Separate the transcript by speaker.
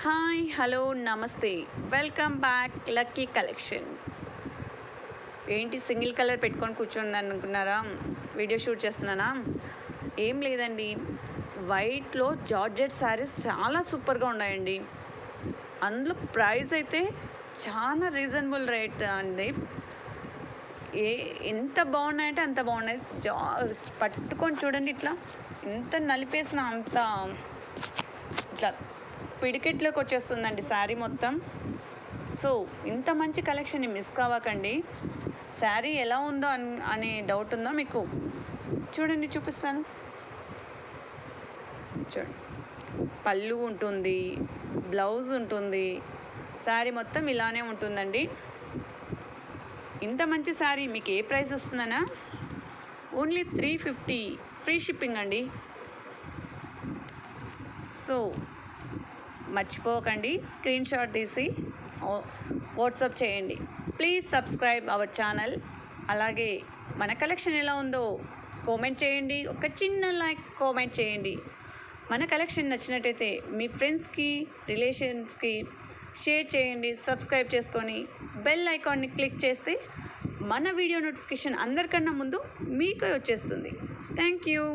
Speaker 1: Hi hello నమస్తే welcome back lucky collections. ఏంటి single colour పెట్టుకొని కూర్చోండి అనుకున్నారా? వీడియో షూట్ చేస్తున్నానా? ఏం లేదండి, వైట్లో జార్జెట్ శారీస్ చాలా సూపర్గా ఉన్నాయండి. అందులో ప్రైస్ అయితే చాలా రీజనబుల్ రేట్ అండి. ఎంత బాగున్నాయంటే అంత బాగున్నాయి. పట్టుకొని చూడండి, ఇట్లా ఎంత నలిపేసిన అంత ఇట్లా పిడికెట్లోకి వచ్చేస్తుందండి శారీ మొత్తం. సో ఇంత మంచి కలెక్షన్ని మిస్ కావకండి. శారీ ఎలా ఉందో అనే డౌట్ ఉందా మీకు? చూడండి, చూపిస్తాను. చూడండి, పళ్ళు ఉంటుంది, బ్లౌజ్ ఉంటుంది, శారీ మొత్తం ఇలానే ఉంటుందండి. ఇంత మంచి శారీ మీకు ఏ ప్రైస్ వస్తుందనా? ఓన్లీ 350 ఫ్రీ షిప్పింగ్ అండి. సో మర్చిపోకండి, స్క్రీన్ షాట్ తీసి వాట్సాప్ చేయండి. Please subscribe our channel. అలాగే మన కలెక్షన్ ఎలా ఉందో కామెంట్ చేయండి. ఒక చిన్న లైక్ కామెంట్ చేయండి. మన కలెక్షన్ నచ్చినట్టయితే మీ ఫ్రెండ్స్కి, రిలేషన్స్కి షేర్ చేయండి. సబ్స్క్రైబ్ చేసుకొని బెల్ ఐకాన్ని క్లిక్ చేస్తే మన వీడియో నోటిఫికేషన్ అందరికన్నా ముందు మీకే వచ్చేస్తుంది. Thank you.